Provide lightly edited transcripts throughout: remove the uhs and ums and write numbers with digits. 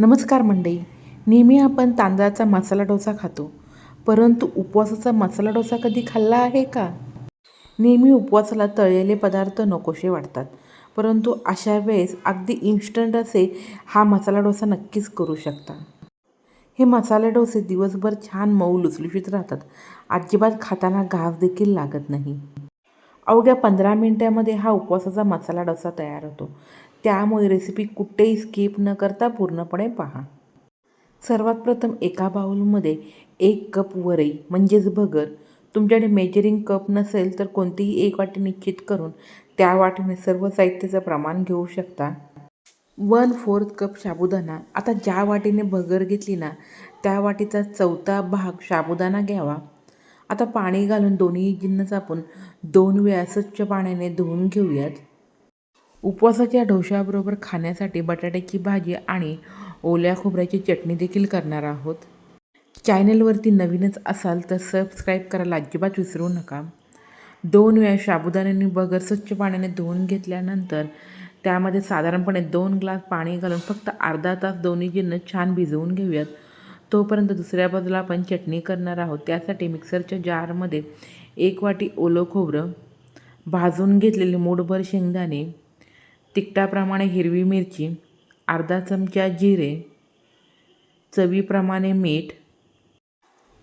नमस्कार मंडळी. नेहमी आपण तांदळाचा मसाला डोसा खातो, परंतु उपवासाचा मसाला डोसा कधी खाल्ला आहे का? नेहमी उपवासाला तळलेले पदार्थ नकोसे वाटतात, परंतु अशा वेळेस अगदी इन्स्टंट असे हा मसाला डोसा नक्कीच करू शकता. हे मसाले डोसे दिवसभर छान मऊ लुसलुशीत राहतात. अजिबात खाताना घास देखील लागत नाही. अवघ्या 15 मिनिटांमध्ये हा उपवासाचा मसाला डोसा तयार होतो. त्यामुळे रेसिपी कुठेही स्किप न करता पूर्णपणे पहा. सर्वात प्रथम एका बाउलमध्ये 1 कप वरई म्हणजेच भगर, तुमच्याकडे मेजरिंग कप नसेल तर कोणतीही एक वाटी निश्चित करून त्या वाटीने सर्व साहित्याचं प्रमाण घेऊ शकता. 1/4 कप साबुदाणा. आता ज्या वाटीने भगर घेतली ना, त्या वाटीचा 1/4 भाग साबुदाणा घ्यावा. आता पाणी घालून दोन्ही जिन्नस आपण 2 वेळा स्वच्छ पाण्याने धुवून घेऊयात. उपवासाच्या डोश्याबरोबर खाण्यासाठी बटाट्याची भाजी आणि ओल्या खोबऱ्याची चटणी देखील करणार आहोत. चॅनलवरती नवीनच असाल तर सबस्क्राईब करायला अजिबात विसरू नका. 2 वेळा साबुदाण्याने भगर स्वच्छ पाण्याने धुवून घेतल्यानंतर त्यामध्ये साधारणपणे 2 ग्लास पाणी घालून फक्त अर्धा तास दोन्ही जिन्नस छान भिजवून घेऊयात. तोपर्यंत दुसऱ्या बाजूला आपण चटणी करणार आहोत. त्यासाठी मिक्सरच्या जारमध्ये 1 वाटी ओलं खोबरं, भाजून घेतलेले मूठभर शेंगदाणे, तिखटाप्रमाणे हिरवी मिरची, अर्धा चमचा जिरे, चवीप्रमाणे मीठ.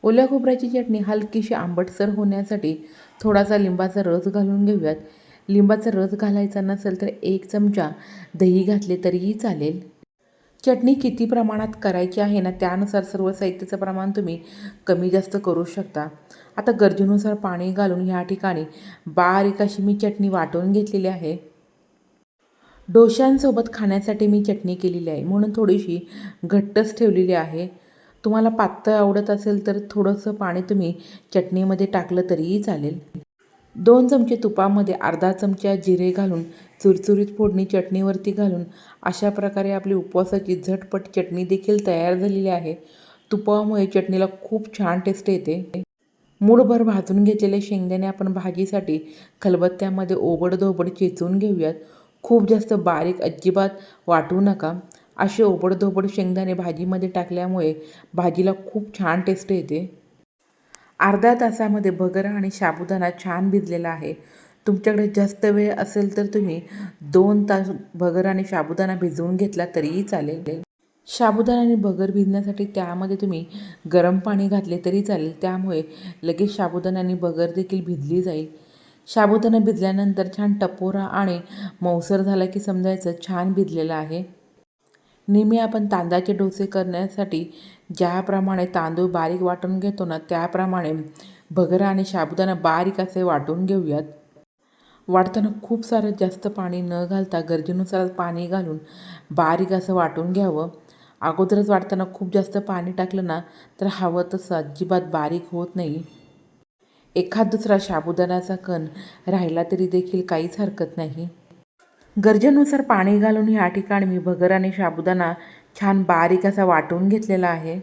ओल्या खोबऱ्याची चटणी हलकीशी आंबटसर होण्यासाठी थोडासा लिंबाचा रस घालून घेऊयात. लिंबाचा रस घालायचा नसेल तर 1 चमचा दही घातले तरीही चालेल. चटणी किती प्रमाणात करायची आहे ना, त्यानुसार सर्व साहित्याचं प्रमाण तुम्ही कमी जास्त करू शकता. आता गरजेनुसार पाणी घालून ह्या ठिकाणी बारीक अशी मी चटणी वाटून घेतलेली आहे. डोश्यांसोबत खाण्यासाठी मी चटणी केलेली आहे, म्हणून थोडीशी घट्टच ठेवलेली आहे. तुम्हाला पातळ आवडत असेल तर थोडंसं पाणी तुम्ही चटणीमध्ये टाकलं तरीही चालेल. 2 चमचे तुपामध्ये अर्धा चमचा जिरे घालून चुरचुरीत फोडणी चटणीवरती घालून अशा प्रकारे आपली उपवासाची झटपट चटणी देखील तयार झालेली आहे. तुपामुळे चटणीला खूप छान टेस्ट येते. मूठभर भाजून घेतलेले शेंगदाणे आपण भाजीसाठी खलबत्त्यामध्ये ओबडधोबड चेचून घेऊयात. खूप जास्त बारीक अजिबात वाटू नका. असे ओबडधोबड शेंगदाणे भाजीमध्ये टाकल्यामुळे भाजीला खूप छान टेस्ट येते. अर्ध्या तासामध्ये भगर आणि साबुदाणा छान भिजलेला आहे. तुमच्याकडे जास्त वेळ असेल तर तुम्ही 2 तास भगर आणि साबुदाणा भिजवून घेतला तरीही चालेल. साबुदाणा आणि भगर भिजण्यासाठी त्यामध्ये तुम्ही गरम पाणी घातले तरी चालेल. त्यामुळे लगेच साबुदाणा आणि भगर देखील भिजली जाईल. साबुदाणा भिजल्यानंतर छान टपोरा आणि मऊसर झाला की समजायचं छान भिजलेला आहे. नेहमी आपण तांदळाचे डोसे करण्यासाठी ज्याप्रमाणे तांदूळ बारीक वाटून घेतो ना, त्याप्रमाणे भगर आणि साबुदाणा बारीक असे वाटून घेऊयात. वाटताना खूप सारं जास्त पाणी न घालता गरजेनुसार पाणी घालून बारीक असं वाटून घ्यावं. अगोदरच वाटताना खूप जास्त पाणी टाकलं ना, तर हवं तसं अजिबात बारीक होत नाही. एखाद दुसरा साबुदाण्याचा कण राहिला तरी देखील काहीच हरकत नाही. गरजेनुसार पाणी घालून ह्या ठिकाणी मी भगर आणि साबुदाणा छान बारीक असा वाटून घेतलेला आहे.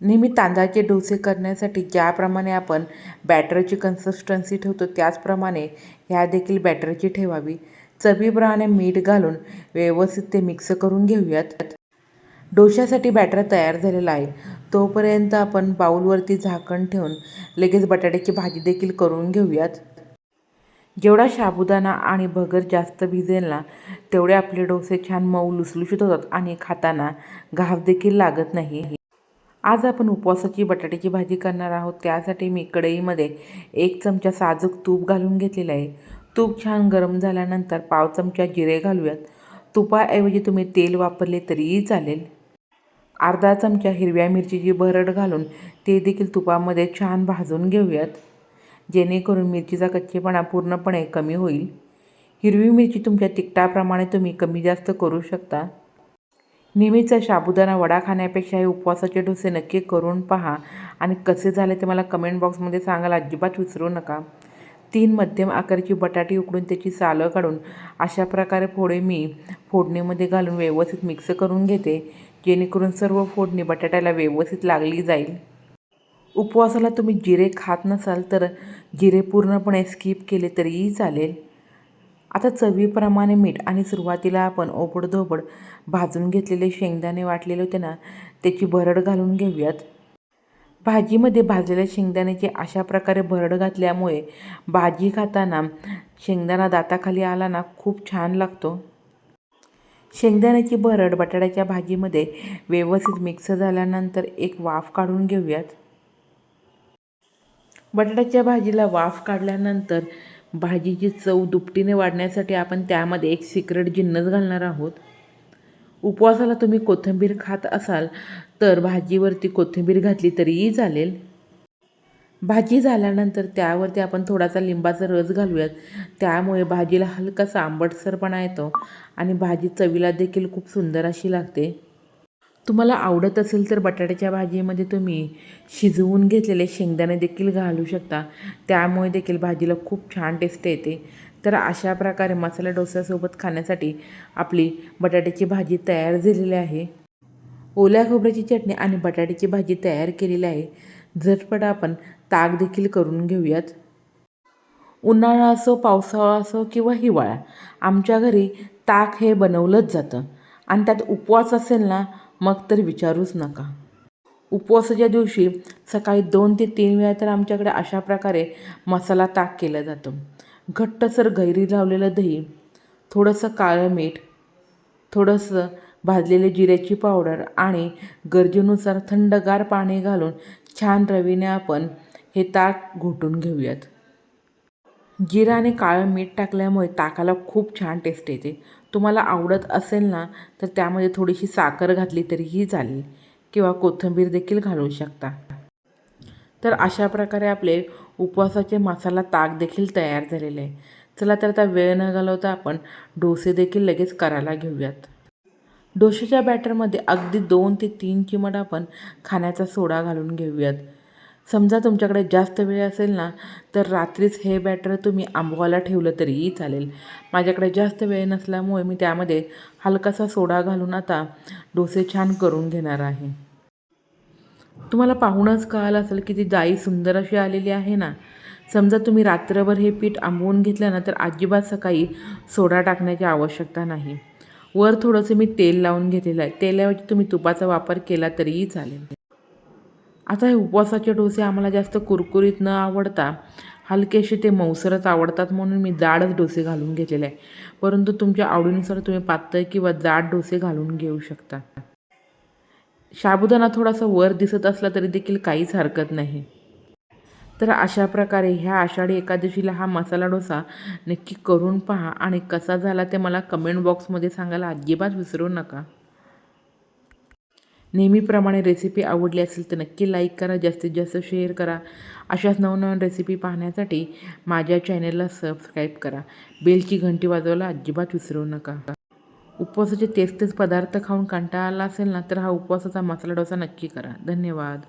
नेहमी तांदळाचे डोसे करण्यासाठी ज्याप्रमाणे आपण बॅटरची कन्सिस्टन्सी ठेवतो त्याचप्रमाणे ह्या देखील बॅटरची ठेवावी. चवीप्रमाणे मीठ घालून व्यवस्थित ते मिक्स करून घेऊयात. डोश्यासाठी बॅटर तयार झालेला आहे. तोपर्यंत आपण बाऊलवरती झाकण ठेवून लगेच बटाट्याची भाजी देखील करून घेऊयात. जेवढा साबुदाणा आणि भगर जास्त भिजेल ना, तेवढे आपले डोसे छान मऊ लुसलुशीत होतात आणि खाताना घास देखील लागत नाही. आज आपण उपवासाची बटाट्याची भाजी करणार आहोत. त्यासाठी मी कढईमध्ये 1 चमचा साजूक तूप घालून घेतलेलं आहे. तूप छान गरम झाल्यानंतर पाव चमचा जिरे घालूयात. तुपाऐवजी तुम्ही तेल वापरले तरीही चालेल. अर्धा चमचा हिरव्या मिरचीची भरड घालून ते देखील तुपामध्ये छान भाजून घेऊयात, जेणेकरून मिरचीचा कच्चेपणा पूर्णपणे कमी होईल. हिरवी मिरची तुमच्या तिखटाप्रमाणे तुम्ही कमी जास्त करू शकता. नेहमीचा साबुदाणा वडा खाण्यापेक्षा हे उपवासाचे डोसे नक्की करून पहा आणि कसे झाले ते मला कमेंट बॉक्समध्ये सांगायला अजिबात विसरू नका. 3 मध्यम आकाराची बटाटी उकडून त्याची सालं काढून अशा प्रकारे फोडे मी फोडणीमध्ये घालून व्यवस्थित मिक्स करून घेते, जेणेकरून सर्व फोडणी बटाट्याला व्यवस्थित लागली जाईल. उपवासाला तुम्ही जिरे खात नसाल तर जिरे पूर्णपणे स्किप केले तरीही चालेल. आता चवीप्रमाणे मीठ आणि सुरुवातीला आपण ओबडधोबड भाजून घेतलेले शेंगदाणे वाटलेले होते ना, त्याची भरड घालून घेऊयात. भाजीमध्ये भाजलेल्या शेंगदाण्याची अशा प्रकारे भरड घातल्यामुळे भाजी खाताना शेंगदाणा दाताखाली आला ना, खूप छान लागतो. शेंगदाण्याची भरड बटाट्याच्या भाजीमध्ये व्यवस्थित मिक्स झाल्यानंतर एक वाफ काढून घेऊयात. बटाट्याच्या भाजीला वाफ काढल्यानंतर भाजीची चव दुपटीने वाढण्यासाठी आपण त्यामध्ये एक सिक्रेट जिन्नस घालणार आहोत. उपवासाला तुम्ही कोथिंबीर खात असाल तर भाजीवरती कोथिंबीर घातली तरीही चालेल. भाजी झाल्यानंतर त्यावरती आपण थोडासा लिंबाचा रस घालूयात. त्यामुळे भाजीला हलकासा आंबटसरपणा येतो आणि भाजी चवीला देखील खूप सुंदर अशी लागते. तुम्हाला आवडत असेल तर बटाट्याच्या भाजीमध्ये तुम्ही शिजवून घेतलेले शेंगदाणे देखील घालू शकता. त्यामुळे देखील भाजीला खूप छान टेस्ट येते. तर अशा प्रकारे मसाला डोस्यासोबत खाण्यासाठी आपली बटाट्याची भाजी तयार झालेली आहे. ओल्या खोबऱ्याची चटणी आणि बटाट्याची भाजी तयार केलेली आहे. झटपट आपण ताक देखील करून घेऊयात. उन्हाळा असो, पावसाळा असो किंवा हिवाळा, आमच्या घरी ताक हे बनवलंच जातं आणि त्यात उपवास असेल ना, मग तर विचारूच नका. उपवासाच्या दिवशी सकाळी 2 ते 3 वेळा तर आमच्याकडे अशा प्रकारे मसाला ताक केलं जातं. घट्टसर गैरी लावलेलं दही, थोडंसं काळं मीठ, थोडंसं भाजलेले जिऱ्याची पावडर आणि गरजेनुसार थंडगार पाणी घालून छान रवीने आपण हे ताक घोटून घेऊयात. जिरं आणि काळं मीठ टाकल्यामुळे ताकाला खूप छान टेस्ट येते. तुम्हाला आवडत असेल ना, तर त्यामध्ये थोडीशी साखर घातली तरीही चालेल किंवा कोथिंबीर देखील घालू शकता. तर अशा प्रकारे आपले उपवासाचे मसाला ताक देखील तयार झालेले आहे. चला तर आता वेळ न घालवता आपण डोसे देखील लगेच करायला घेऊयात. डोशाच्या बॅटरमध्ये अगदी 2 ते 3 चिमट आपण खाण्याचा सोडा घालून घेऊयात. समजा तुमच्याकडे जास्त वेळ असेल ना, तर रात्रीच हे बॅटर तुम्ही आंबवायला ठेवलं तरीही चालेल. माझ्याकडे जास्त वेळ नसल्यामुळे मी त्यामध्ये हलकासा सोडा घालून आता डोसे छान करून घेणार आहे. तुम्हाला पाहूनच कळालं असेल की ती जाळी सुंदर अशी आलेली आहे ना. समजा तुम्ही रात्रभर हे पीठ आंबवून घेतलं ना, तर अजिबात सकाळी सोडा टाकण्याची आवश्यकता नाही. वर थोडंसं मी तेल लावून घेतलेलं आहे. तेलाऐवजी तुम्ही तुपाचा वापर केला तरीही चालेल. आता हे उपवासाचे डोसे आम्हाला जास्त कुरकुरीत न आवडता हलकेसे ते मऊसरच आवडतात, म्हणून मी जाडच डोसे घालून घेतलेले आहे. परंतु तुमच्या आवडीनुसार तुम्ही पातळ किंवा जाड डोसे घालून घेऊ शकता. साबुदाणा थोडासा वर दिसत असला तरी देखील काहीच हरकत नाही. तर अशा प्रकारे ह्या आषाढी एकादशीला हा मसाला डोसा नक्की करून पहा आणि कसा झाला ते मला कमेंट बॉक्समध्ये सांगायला अजिबात विसरू नका. नेहमीप्रमाणे रेसिपी आवडली असेल तर नक्की लाईक करा, जास्तीत जास्त शेअर करा. अशाच नवनवीन रेसिपी पाहण्यासाठी माझ्या चॅनेलला सबस्क्राईब करा. बेलची घंटी वाजवायला अजिबात विसरू नका. उपवासाचे तेच पदार्थ खाऊन कंटाळा आला असेल ना, तर हा उपवासाचा मसाला डोसा नक्की करा. धन्यवाद.